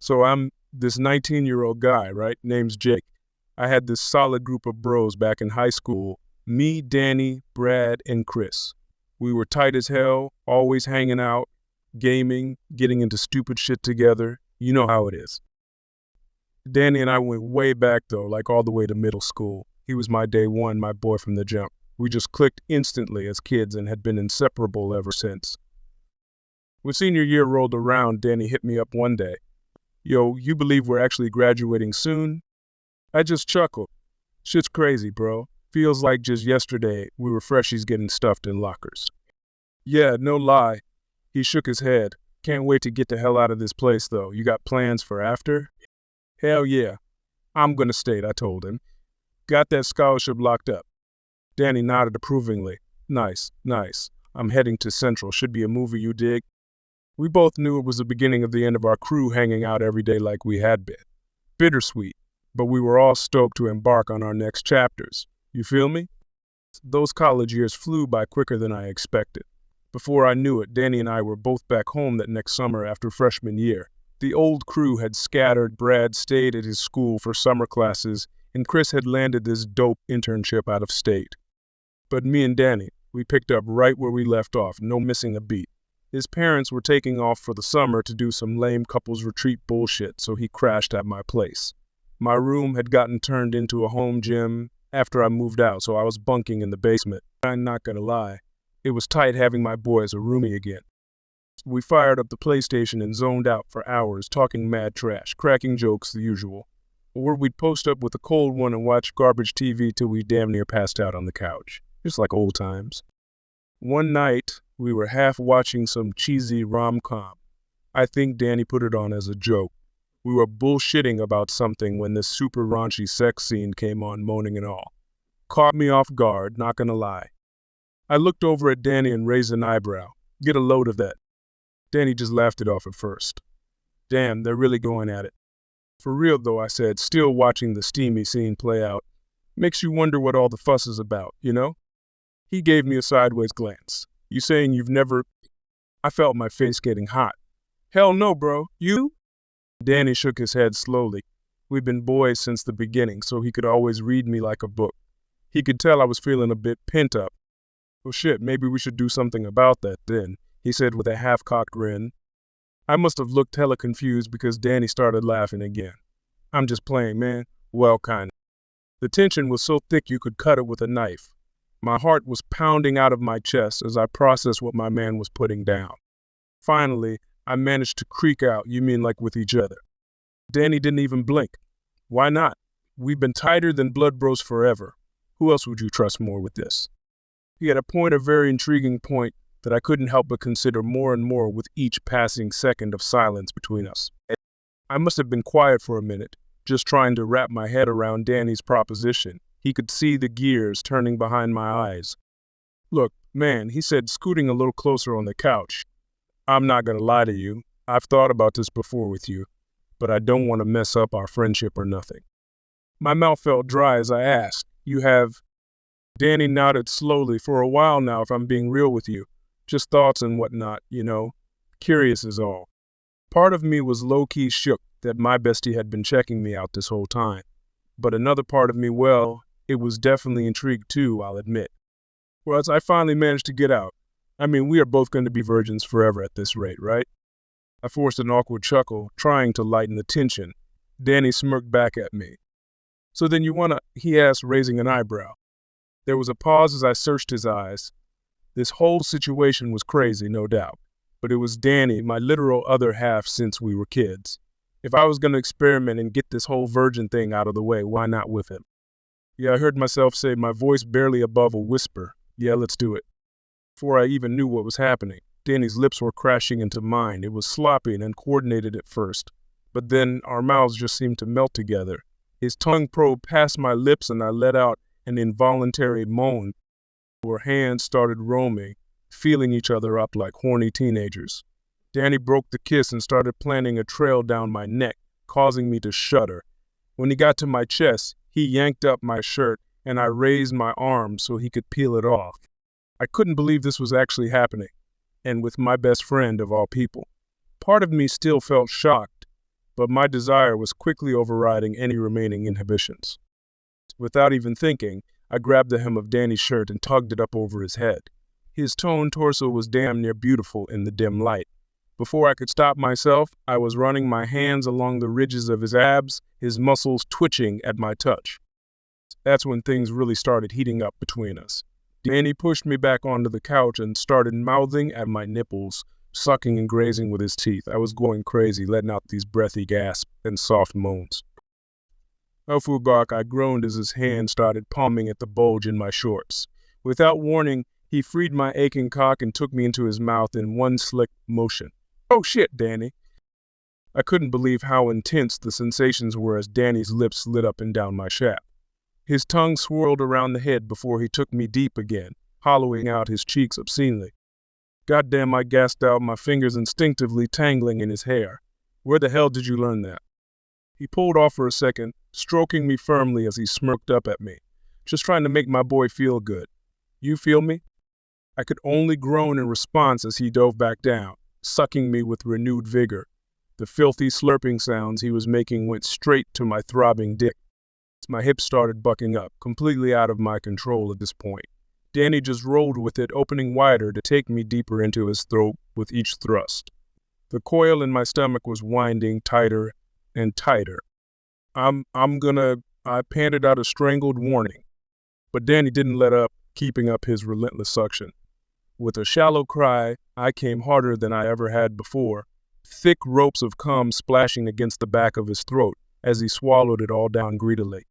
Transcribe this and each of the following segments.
So I'm this 19-year-old guy, right? Name's Jake. I had this solid group of bros back in high school. Me, Danny, Brad, and Chris. We were tight as hell, always hanging out, gaming, getting into stupid shit together. You know how it is. Danny and I went way back though, like all the way to middle school. He was my day one, my boy from the jump. We just clicked instantly as kids and had been inseparable ever since. When senior year rolled around, Danny hit me up one day. Yo, you believe we're actually graduating soon? I just chuckled. Shit's crazy, bro. Feels like just yesterday we were freshies getting stuffed in lockers. Yeah, no lie. He shook his head. Can't wait to get the hell out of this place though. You got plans for after? Hell yeah. I'm gonna stay, I told him. Got that scholarship locked up. Danny nodded approvingly. Nice, nice. I'm heading to Central. Should be a movie, you dig? We both knew it was the beginning of the end of our crew hanging out every day like we had been. Bittersweet, but we were all stoked to embark on our next chapters. You feel me? Those college years flew by quicker than I expected. Before I knew it, Danny and I were both back home that next summer after freshman year. The old crew had scattered, Brad stayed at his school for summer classes, and Chris had landed this dope internship out of state. But me and Danny, we picked up right where we left off, no missing a beat. His parents were taking off for the summer to do some lame couples retreat bullshit, so he crashed at my place. My room had gotten turned into a home gym after I moved out, so I was bunking in the basement. I'm not gonna lie, it was tight having my boy as a roomie again. We fired up the PlayStation and zoned out for hours, talking mad trash, cracking jokes, the usual. Or we'd post up with a cold one and watch garbage TV till we damn near passed out on the couch, just like old times. One night, we were half watching some cheesy romcom. I think Danny put it on as a joke. We were bullshitting about something when this super raunchy sex scene came on, moaning and all. Caught me off guard, not gonna lie. I looked over at Danny and raised an eyebrow. Get a load of that. Danny just laughed it off at first. Damn, they're really going at it. For real though, I said, still watching the steamy scene play out. Makes you wonder what all the fuss is about, you know? He gave me a sideways glance. You saying you've never... I felt my face getting hot. Hell no, bro. You? Danny shook his head slowly. We'd been boys since the beginning, so he could always read me like a book. He could tell I was feeling a bit pent up. Well shit, maybe we should do something about that then, he said with a half-cocked grin. I must have looked hella confused because Danny started laughing again. I'm just playing, man. Well, kinda. The tension was so thick you could cut it with a knife. My heart was pounding out of my chest as I processed what my man was putting down. Finally, I managed to creak out, you mean like with each other. Danny didn't even blink. Why not? We've been tighter than blood bros forever. Who else would you trust more with this? He had a very intriguing point that I couldn't help but consider more and more with each passing second of silence between us. I must have been quiet for a minute, just trying to wrap my head around Danny's proposition. He could see the gears turning behind my eyes. Look, man, he said, scooting a little closer on the couch. I'm not gonna lie to you. I've thought about this before with you, but I don't want to mess up our friendship or nothing. My mouth felt dry as I asked, you have... Danny nodded slowly. For a while now, if I'm being real with you. Just thoughts and whatnot, you know. Curious is all. Part of me was low-key shook that my bestie had been checking me out this whole time. But another part of me, well, it was definitely intrigued too, I'll admit. Whereas I finally managed to get out. I mean, we are both going to be virgins forever at this rate, right? I forced an awkward chuckle, trying to lighten the tension. Danny smirked back at me. So then you wanna, he asked, raising an eyebrow. There was a pause as I searched his eyes. This whole situation was crazy, no doubt. But it was Danny, my literal other half since we were kids. If I was going to experiment and get this whole virgin thing out of the way, why not with him? Yeah, I heard myself say, my voice barely above a whisper. Yeah, let's do it. Before I even knew what was happening, Danny's lips were crashing into mine. It was sloppy and uncoordinated at first. But then our mouths just seemed to melt together. His tongue probed past my lips and I let out an involuntary moan. Our hands started roaming, feeling each other up like horny teenagers. Danny broke the kiss and started planting a trail down my neck, causing me to shudder. When he got to my chest, he yanked up my shirt and I raised my arm so he could peel it off. I couldn't believe this was actually happening, and with my best friend of all people. Part of me still felt shocked, but my desire was quickly overriding any remaining inhibitions. Without even thinking, I grabbed the hem of Danny's shirt and tugged it up over his head. His toned torso was damn near beautiful in the dim light. Before I could stop myself, I was running my hands along the ridges of his abs, his muscles twitching at my touch. That's when things really started heating up between us. Danny pushed me back onto the couch and started mouthing at my nipples, sucking and grazing with his teeth. I was going crazy, letting out these breathy gasps and soft moans. Oh, Fugak, I groaned as his hand started palming at the bulge in my shorts. Without warning, he freed my aching cock and took me into his mouth in one slick motion. Oh shit, Danny. I couldn't believe how intense the sensations were as Danny's lips slid up and down my shaft. His tongue swirled around the head before he took me deep again, hollowing out his cheeks obscenely. Goddamn, I gasped out, my fingers instinctively tangling in his hair. Where the hell did you learn that? He pulled off for a second, stroking me firmly as he smirked up at me. Just trying to make my boy feel good. You feel me? I could only groan in response as he dove back down, sucking me with renewed vigor. The filthy slurping sounds he was making went straight to my throbbing dick. My hips started bucking up, completely out of my control at this point. Danny just rolled with it, opening wider to take me deeper into his throat with each thrust. The coil in my stomach was winding tighter and tighter. I panted out a strangled warning. But Danny didn't let up, keeping up his relentless suction. With a shallow cry, I came harder than I ever had before, thick ropes of cum splashing against the back of his throat as he swallowed it all down greedily.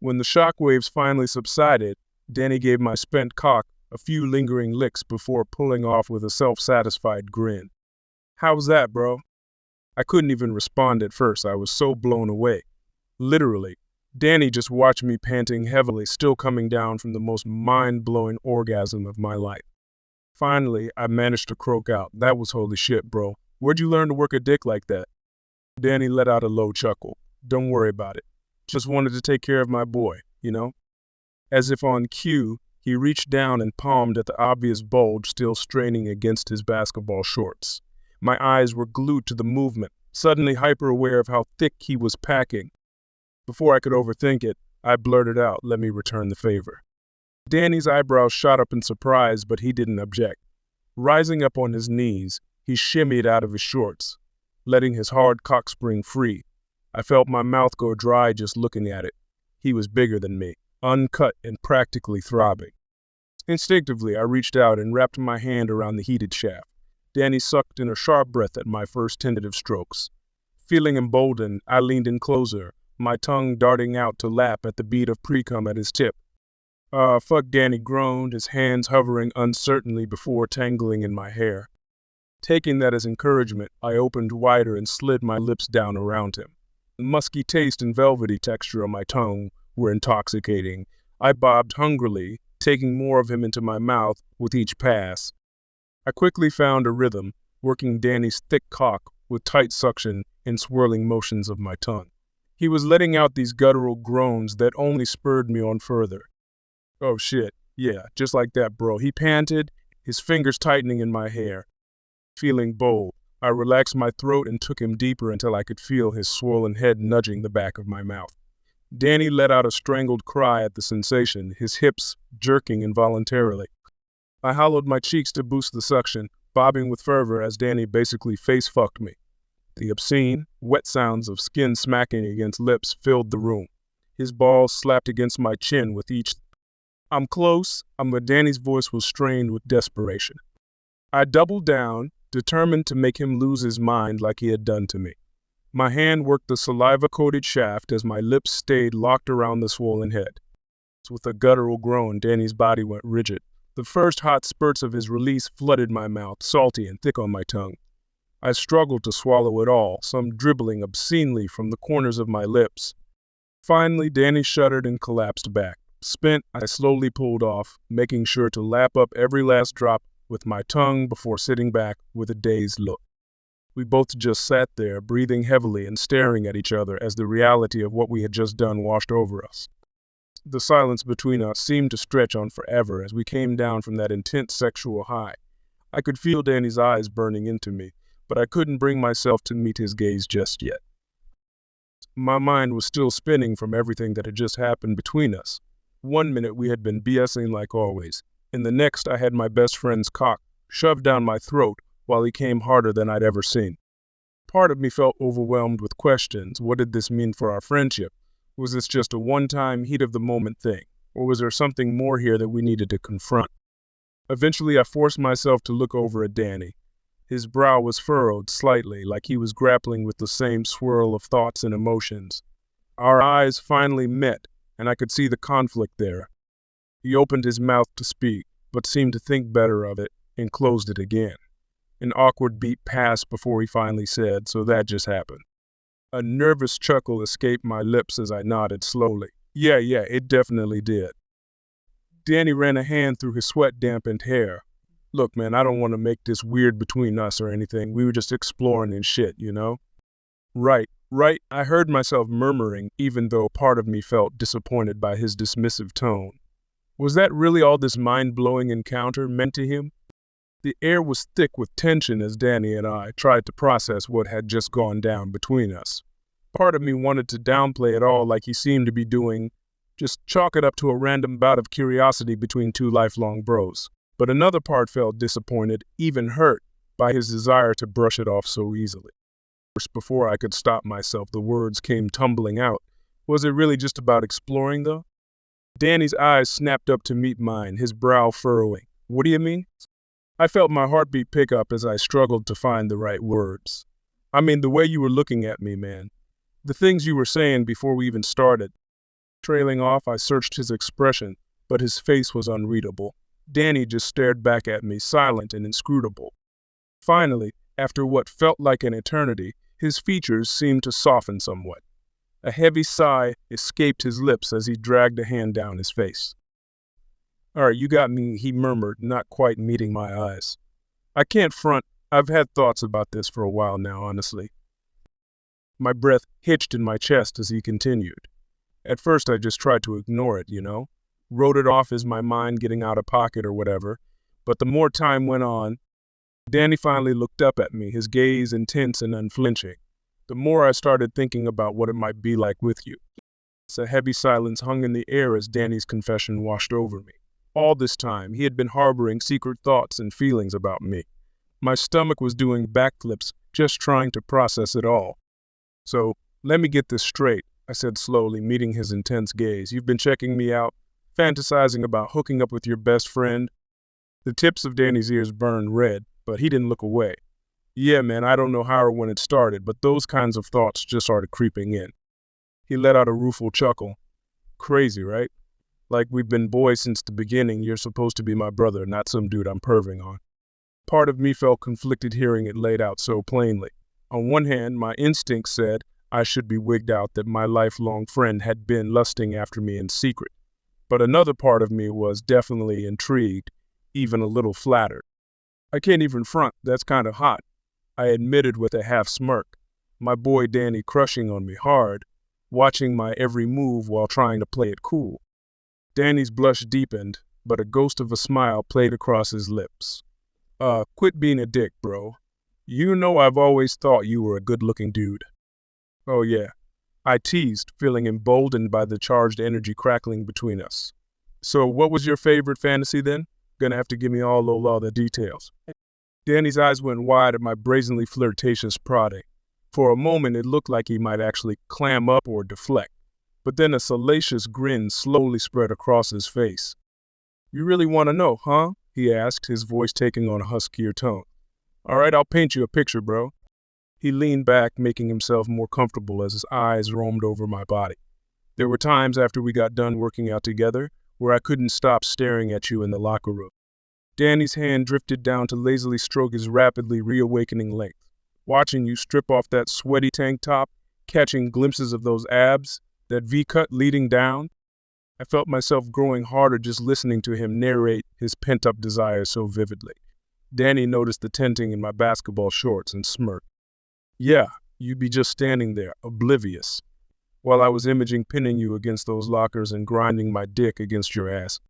When the shock waves finally subsided, Danny gave my spent cock a few lingering licks before pulling off with a self-satisfied grin. How's that, bro? I couldn't even respond at first. I was so blown away. Literally, Danny just watched me panting heavily, still coming down from the most mind-blowing orgasm of my life. Finally, I managed to croak out. That was holy shit, bro. Where'd you learn to work a dick like that? Danny let out a low chuckle. Don't worry about it. Just wanted to take care of my boy, you know? As if on cue, he reached down and palmed at the obvious bulge still straining against his basketball shorts. My eyes were glued to the movement, suddenly hyper-aware of how thick he was packing. Before I could overthink it, I blurted out, "Let me return the favor." Danny's eyebrows shot up in surprise, but he didn't object. Rising up on his knees, he shimmied out of his shorts, letting his hard cock spring free. I felt my mouth go dry just looking at it. He was bigger than me, uncut and practically throbbing. Instinctively, I reached out and wrapped my hand around the heated shaft. Danny sucked in a sharp breath at my first tentative strokes. Feeling emboldened, I leaned in closer, my tongue darting out to lap at the bead of pre-cum at his tip. Fuck, Danny groaned, his hands hovering uncertainly before tangling in my hair. Taking that as encouragement, I opened wider and slid my lips down around him. The musky taste and velvety texture on my tongue were intoxicating. I bobbed hungrily, taking more of him into my mouth with each pass. I quickly found a rhythm, working Danny's thick cock with tight suction and swirling motions of my tongue. He was letting out these guttural groans that only spurred me on further. Oh shit, yeah, just like that, bro. He panted, his fingers tightening in my hair. Feeling bold, I relaxed my throat and took him deeper until I could feel his swollen head nudging the back of my mouth. Danny let out a strangled cry at the sensation, his hips jerking involuntarily. I hollowed my cheeks to boost the suction, bobbing with fervor as Danny basically face-fucked me. The obscene, wet sounds of skin smacking against lips filled the room. His balls slapped against my chin with each. I'm close, but Danny's voice was strained with desperation. I doubled down, determined to make him lose his mind like he had done to me. My hand worked the saliva-coated shaft as my lips stayed locked around the swollen head. With a guttural groan, Danny's body went rigid. The first hot spurts of his release flooded my mouth, salty and thick on my tongue. I struggled to swallow it all, some dribbling obscenely from the corners of my lips. Finally, Danny shuddered and collapsed back. Spent, I slowly pulled off, making sure to lap up every last drop with my tongue before sitting back with a dazed look. We both just sat there, breathing heavily and staring at each other as the reality of what we had just done washed over us. The silence between us seemed to stretch on forever as we came down from that intense sexual high. I could feel Danny's eyes burning into me, but I couldn't bring myself to meet his gaze just yet. My mind was still spinning from everything that had just happened between us. One minute we had been BSing like always. In the next I had my best friend's cock shoved down my throat while he came harder than I'd ever seen. Part of me felt overwhelmed with questions. What did this mean for our friendship? Was this just a one-time heat-of-the-moment thing? Or was there something more here that we needed to confront? Eventually I forced myself to look over at Danny. His brow was furrowed slightly, like he was grappling with the same swirl of thoughts and emotions. Our eyes finally met, and I could see the conflict there. He opened his mouth to speak, but seemed to think better of it, and closed it again. An awkward beat passed before he finally said, "So that just happened." A nervous chuckle escaped my lips as I nodded slowly. Yeah, it definitely did. Danny ran a hand through his sweat-dampened hair. Look, man, I don't want to make this weird between us or anything. We were just exploring and shit, you know? Right. I heard myself murmuring, even though part of me felt disappointed by his dismissive tone. Was that really all this mind-blowing encounter meant to him? The air was thick with tension as Danny and I tried to process what had just gone down between us. Part of me wanted to downplay it all like he seemed to be doing, just chalk it up to a random bout of curiosity between two lifelong bros. But another part felt disappointed, even hurt, by his desire to brush it off so easily. Before I could stop myself, the words came tumbling out. Was it really just about exploring, though? Danny's eyes snapped up to meet mine, his brow furrowing. What do you mean? I felt my heartbeat pick up as I struggled to find the right words. I mean, the way you were looking at me, man. The things you were saying before we even started. Trailing off, I searched his expression, but his face was unreadable. Danny just stared back at me, silent and inscrutable. Finally, after what felt like an eternity, his features seemed to soften somewhat. A heavy sigh escaped his lips as he dragged a hand down his face. "All right, you got me," he murmured, not quite meeting my eyes. "I can't front. I've had thoughts about this for a while now, honestly." My breath hitched in my chest as he continued. At first, I just tried to ignore it, wrote it off as my mind getting out of pocket or whatever. But the more time went on, Danny finally looked up at me, his gaze intense and unflinching. The more I started thinking about what it might be like with you. A heavy silence hung in the air as Danny's confession washed over me. All this time, he had been harboring secret thoughts and feelings about me. My stomach was doing backflips, just trying to process it all. "So, let me get this straight," I said slowly, meeting his intense gaze. "You've been checking me out, fantasizing about hooking up with your best friend?" The tips of Danny's ears burned red, but he didn't look away. "Yeah, man, I don't know how or when it started, but those kinds of thoughts just started creeping in." He let out a rueful chuckle. "Crazy, right? Like we've been boys since the beginning. You're supposed to be my brother, not some dude I'm perving on." Part of me felt conflicted hearing it laid out so plainly. On one hand, my instinct said I should be wigged out that my lifelong friend had been lusting after me in secret. But another part of me was definitely intrigued, even a little flattered. "I can't even front, that's kind of hot," I admitted with a half smirk. My boy Danny crushing on me hard, watching my every move while trying to play it cool. Danny's blush deepened, but a ghost of a smile played across his lips. Quit being a dick, bro. You know I've always thought you were a good-looking dude." "Oh yeah," I teased, feeling emboldened by the charged energy crackling between us. "So what was your favorite fantasy then? Gonna have to give me all the details." Danny's eyes went wide at my brazenly flirtatious prodding. For a moment it looked like he might actually clam up or deflect, but then a salacious grin slowly spread across his face. "You really want to know, huh?" he asked, his voice taking on a huskier tone. "All right, I'll paint you a picture, bro." He leaned back, making himself more comfortable as his eyes roamed over my body. "There were times after we got done working out together where I couldn't stop staring at you in the locker room." Danny's hand drifted down to lazily stroke his rapidly reawakening length. "Watching you strip off that sweaty tank top, catching glimpses of those abs, that V-cut leading down." I felt myself growing harder just listening to him narrate his pent-up desires so vividly. Danny noticed the tenting in my basketball shorts and smirked. "Yeah, you'd be just standing there, oblivious, while I was imaging pinning you against those lockers and grinding my dick against your ass."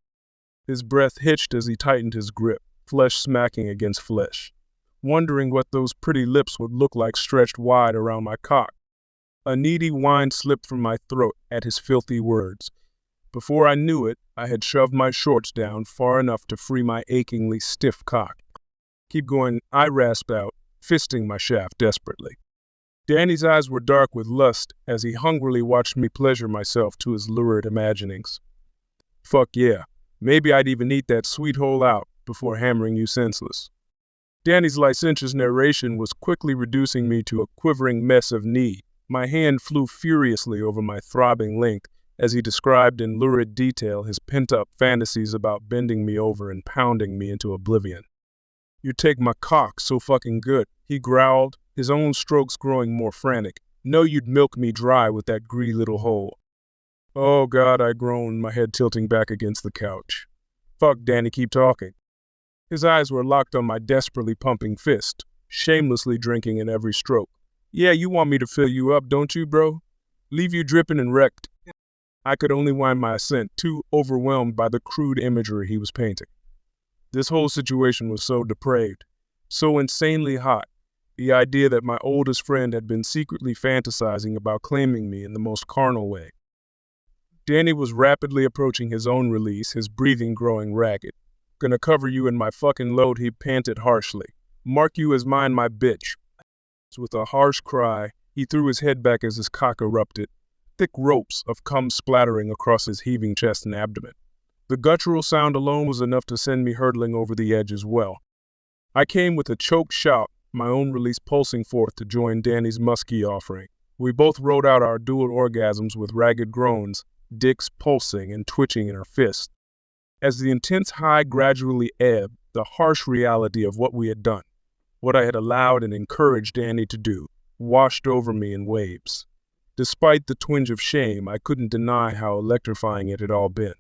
His breath hitched as he tightened his grip, flesh smacking against flesh, wondering what those pretty lips would look like stretched wide around my cock. A needy whine slipped from my throat at his filthy words. Before I knew it, I had shoved my shorts down far enough to free my achingly stiff cock. Keep going, I rasped out, fisting my shaft desperately. Danny's eyes were dark with lust as he hungrily watched me pleasure myself to his lurid imaginings. Fuck yeah, maybe I'd even eat that sweet hole out before hammering you senseless. Danny's licentious narration was quickly reducing me to a quivering mess of need. My hand flew furiously over my throbbing length as he described in lurid detail his pent-up fantasies about bending me over and pounding me into oblivion. You take my cock so fucking good, he growled, his own strokes growing more frantic. Know you'd milk me dry with that greedy little hole. Oh God, I groaned, my head tilting back against the couch. Fuck, Danny, keep talking. His eyes were locked on my desperately pumping fist, shamelessly drinking in every stroke. Yeah, you want me to fill you up, don't you, bro? Leave you dripping and wrecked. I could only whine my assent, too overwhelmed by the crude imagery he was painting. This whole situation was so depraved, so insanely hot. The idea that my oldest friend had been secretly fantasizing about claiming me in the most carnal way. Danny was rapidly approaching his own release, his breathing growing ragged. Gonna cover you in my fucking load, he panted harshly. Mark you as mine, my bitch. With a harsh cry, he threw his head back as his cock erupted, thick ropes of cum splattering across his heaving chest and abdomen. The guttural sound alone was enough to send me hurtling over the edge as well. I came with a choked shout, my own release pulsing forth to join Danny's musky offering. We both rode out our dual orgasms with ragged groans, dicks pulsing and twitching in our fists. As the intense high gradually ebbed, the harsh reality of what we had done, what I had allowed and encouraged Danny to do, washed over me in waves. Despite the twinge of shame, I couldn't deny how electrifying it had all been.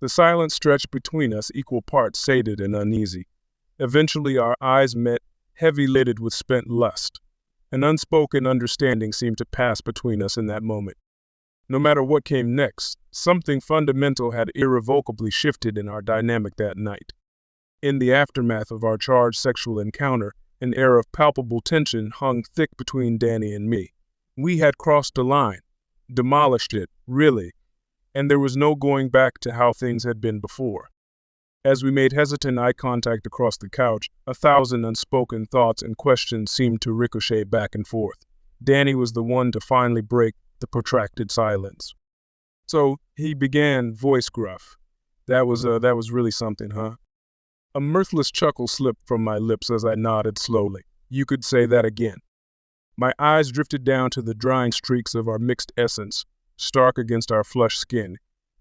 The silence stretched between us, equal parts sated and uneasy. Eventually our eyes met, heavy-lidded with spent lust. An unspoken understanding seemed to pass between us in that moment. No matter what came next, something fundamental had irrevocably shifted in our dynamic that night. In the aftermath of our charged sexual encounter, an air of palpable tension hung thick between Danny and me. We had crossed a line, demolished it, really, and there was no going back to how things had been before. As we made hesitant eye contact across the couch, 1,000 unspoken thoughts and questions seemed to ricochet back and forth. Danny was the one to finally break the protracted silence. So he began, voice gruff. That was really something, huh? A mirthless chuckle slipped from my lips as I nodded slowly. You could say that again. My eyes drifted down to the drying streaks of our mixed essence, stark against our flushed skin,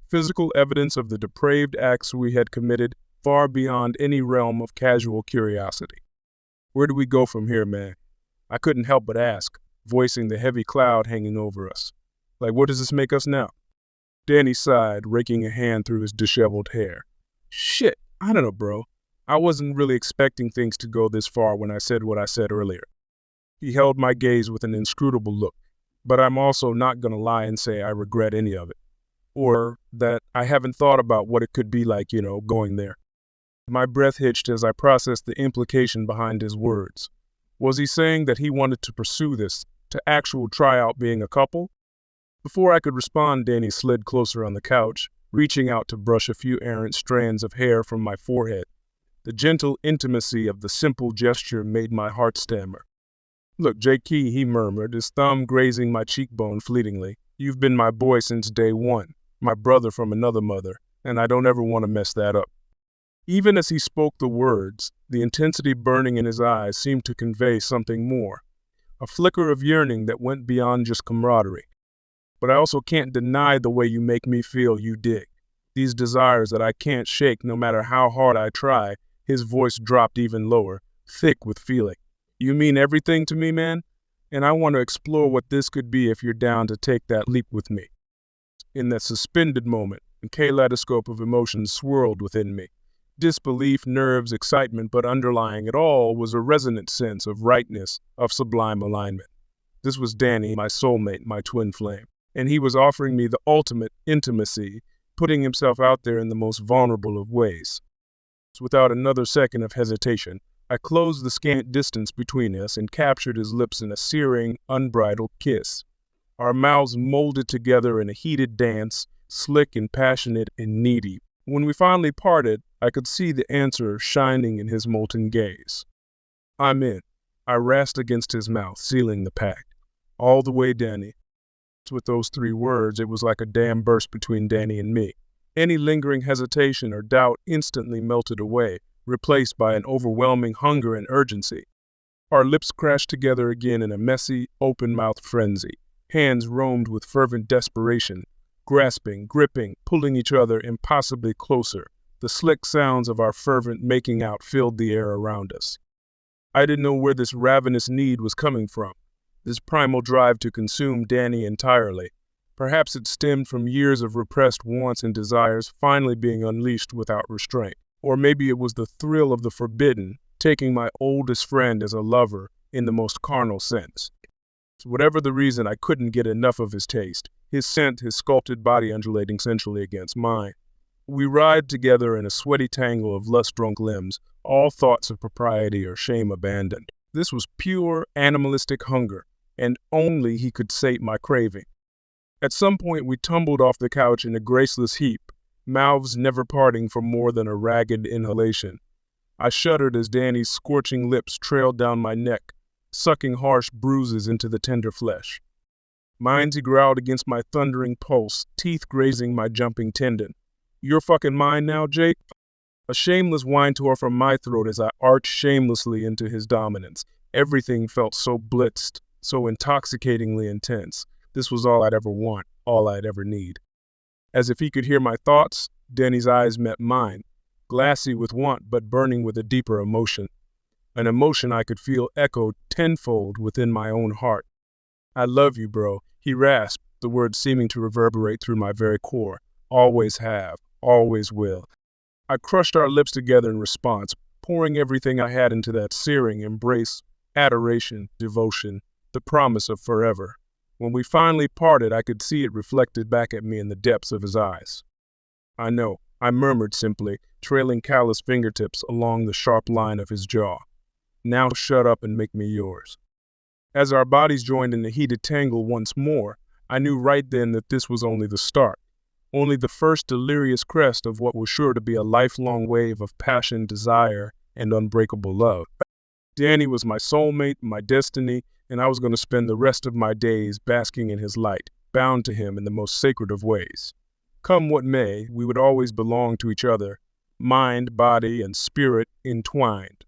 physical evidence of the depraved acts we had committed far beyond any realm of casual curiosity. Where do we go from here, man? I couldn't help but ask, voicing the heavy cloud hanging over us. Like, what does this make us now? Danny sighed, raking a hand through his disheveled hair. Shit, I don't know, bro. I wasn't really expecting things to go this far when I said what I said earlier. He held my gaze with an inscrutable look, but I'm also not gonna lie and say I regret any of it. Or that I haven't thought about what it could be like, going there. My breath hitched as I processed the implication behind his words. Was he saying that he wanted to pursue this, to actual try out being a couple? Before I could respond, Danny slid closer on the couch, reaching out to brush a few errant strands of hair from my forehead. The gentle intimacy of the simple gesture made my heart stammer. Look, J.K., he murmured, his thumb grazing my cheekbone fleetingly. You've been my boy since day one, my brother from another mother, and I don't ever want to mess that up. Even as he spoke the words, the intensity burning in his eyes seemed to convey something more, a flicker of yearning that went beyond just camaraderie. But I also can't deny the way you make me feel, you dig. These desires that I can't shake no matter how hard I try. His voice dropped even lower, thick with feeling. You mean everything to me, man? And I want to explore what this could be if you're down to take that leap with me. In that suspended moment, a kaleidoscope of emotions swirled within me. Disbelief, nerves, excitement, but underlying it all was a resonant sense of rightness, of sublime alignment. This was Danny, my soulmate, my twin flame, and he was offering me the ultimate intimacy, putting himself out there in the most vulnerable of ways. Without another second of hesitation, I closed the scant distance between us and captured his lips in a searing, unbridled kiss. Our mouths molded together in a heated dance, slick and passionate and needy. When we finally parted, I could see the answer shining in his molten gaze. I'm in. I rasped against his mouth, sealing the pact. All the way, Danny. With those 3 words, it was like a dam burst between Danny and me. Any lingering hesitation or doubt instantly melted away, replaced by an overwhelming hunger and urgency. Our lips crashed together again in a messy, open-mouthed frenzy. Hands roamed with fervent desperation, grasping, gripping, pulling each other impossibly closer. The slick sounds of our fervent making out filled the air around us. I didn't know where this ravenous need was coming from, this primal drive to consume Danny entirely. Perhaps it stemmed from years of repressed wants and desires finally being unleashed without restraint. Or maybe it was the thrill of the forbidden, taking my oldest friend as a lover in the most carnal sense. Whatever the reason, I couldn't get enough of his taste, his scent, his sculpted body undulating sensually against mine. We writhed together in a sweaty tangle of lust-drunk limbs, all thoughts of propriety or shame abandoned. This was pure, animalistic hunger, and only he could sate my craving. At some point, we tumbled off the couch in a graceless heap, mouths never parting for more than a ragged inhalation. I shuddered as Danny's scorching lips trailed down my neck, sucking harsh bruises into the tender flesh. Mine, he growled against my thundering pulse, teeth grazing my jumping tendon. You're fucking mine now, Jake? A shameless whine tore from my throat as I arched shamelessly into his dominance. Everything felt so blitzed, so intoxicatingly intense. This was all I'd ever want, all I'd ever need. As if he could hear my thoughts, Danny's eyes met mine, glassy with want but burning with a deeper emotion. An emotion I could feel echoed tenfold within my own heart. I love you, bro, he rasped, the words seeming to reverberate through my very core. Always have, always will. I crushed our lips together in response, pouring everything I had into that searing embrace, adoration, devotion, the promise of forever. When we finally parted, I could see it reflected back at me in the depths of his eyes. I know, I murmured simply, trailing callous fingertips along the sharp line of his jaw. Now shut up and make me yours. As our bodies joined in the heated tangle once more, I knew right then that this was only the start, only the first delirious crest of what was sure to be a lifelong wave of passion, desire, and unbreakable love. Danny was my soulmate, my destiny, and I was going to spend the rest of my days basking in his light, bound to him in the most sacred of ways. Come what may, we would always belong to each other, mind, body, and spirit entwined.